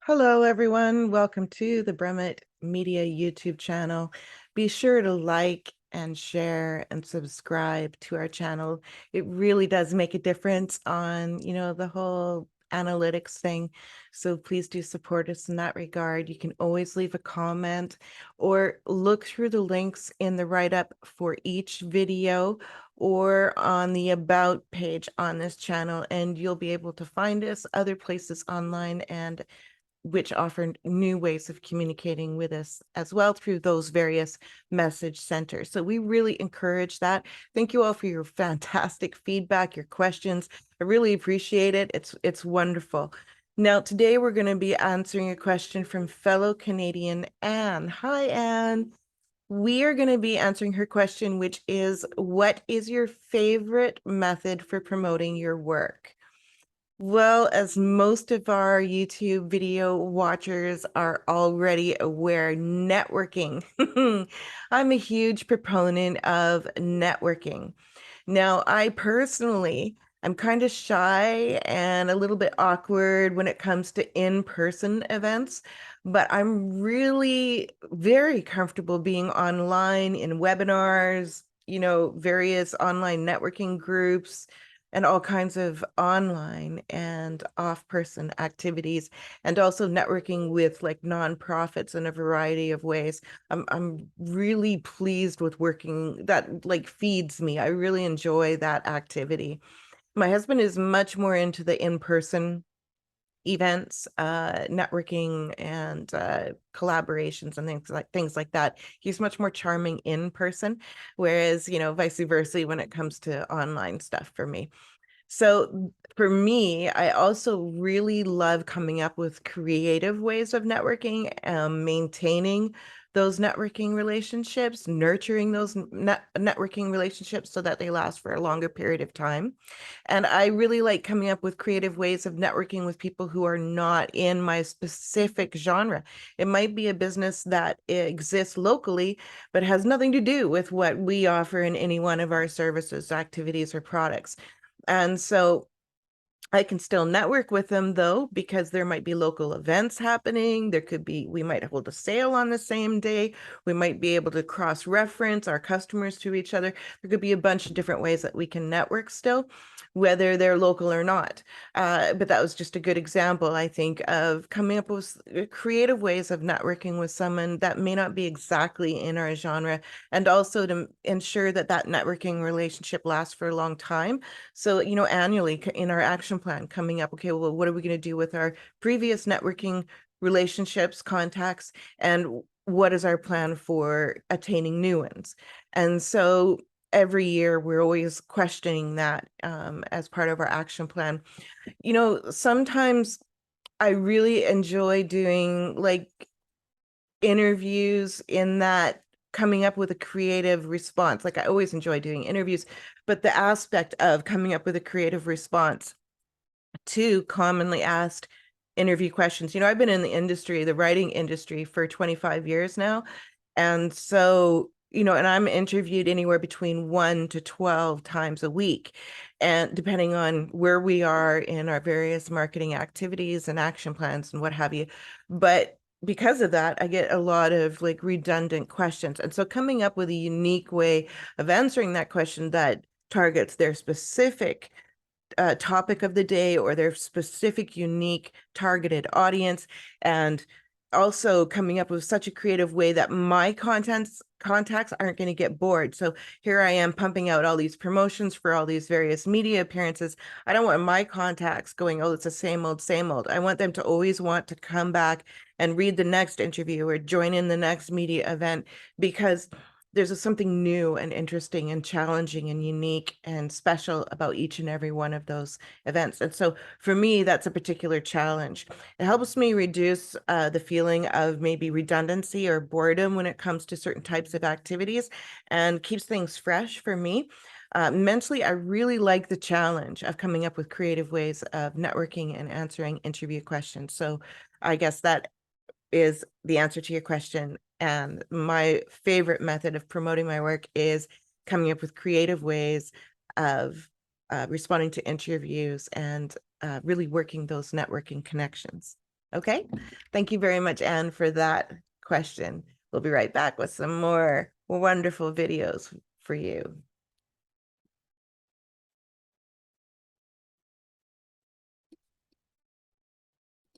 Hello, everyone. Welcome to the Bremet Media YouTube channel. Be sure to like and share and subscribe to our channel. It really does make a difference on, the whole analytics thing. So please do support us in that regard. You can always leave a comment or look through the links in the write-up for each video or on the about page on this channel, and you'll be able to find us other places online and which offer new ways of communicating with us as well through those various message centers. So we really encourage that. Thank you all for your fantastic feedback, your questions. I really appreciate it. It's wonderful. Now, today we're going to be answering a question from fellow Canadian Anne. Hi, Anne. We are going to be answering her question, which is, what is your favorite method for promoting your work? Well, as most of our YouTube video watchers are already aware, networking. I'm a huge proponent of networking. Now, I personally, I'm kind of shy and a little bit awkward when it comes to in-person events, but I'm really very comfortable being online in webinars, various online networking groups, and all kinds of online and off-person activities, and also networking with like nonprofits in a variety of ways. I'm really pleased with working that, like, feeds me. I really enjoy that activity. My husband is much more into the in-person events, networking and collaborations and things like that. He's much more charming in person, whereas, vice versa when it comes to online stuff for me. So for me, I also really love coming up with creative ways of networking, maintaining those networking relationships, nurturing those networking relationships so that they last for a longer period of time. And I really like coming up with creative ways of networking with people who are not in my specific genre. It might be a business that exists locally, but has nothing to do with what we offer in any one of our services, activities, or products. And so I can still network with them though, because there might be local events happening. We might hold a sale on the same day. We might be able to cross-reference our customers to each other. There could be a bunch of different ways that we can network still, whether they're local or not. But that was just a good example, I think, of coming up with creative ways of networking with someone that may not be exactly in our genre, and also to ensure that that networking relationship lasts for a long time. So, annually in our action plan coming up, okay, well, what are we going to do with our previous networking relationships, contacts, and what is our plan for attaining new ones? And so every year we're always questioning that as part of our action plan. Sometimes I really enjoy doing like interviews, in that coming up with a creative response. Like, I always enjoy doing interviews, but the aspect of coming up with a creative response to commonly asked interview questions. I've been in the industry, the writing industry, for 25 years now. And so, and I'm interviewed anywhere between 1 to 12 times a week, and depending on where we are in our various marketing activities and action plans and what have you. But because of that, I get a lot of like redundant questions. And so coming up with a unique way of answering that question that targets their specific topic of the day or their specific, unique, targeted audience, and also coming up with such a creative way that my contacts aren't going to get bored. So here I am pumping out all these promotions for all these various media appearances. I don't want my contacts going, oh, it's the same old, same old. I want them to always want to come back and read the next interview or join in the next media event, because there's something new and interesting and challenging and unique and special about each and every one of those events. And so for me, that's a particular challenge. It helps me reduce the feeling of maybe redundancy or boredom when it comes to certain types of activities, and keeps things fresh for me. Mentally, I really like the challenge of coming up with creative ways of networking and answering interview questions. So I guess that is the answer to your question. And my favorite method of promoting my work is coming up with creative ways of responding to interviews and really working those networking connections. Okay. Thank you very much, Anne, for that question. We'll be right back with some more wonderful videos for you.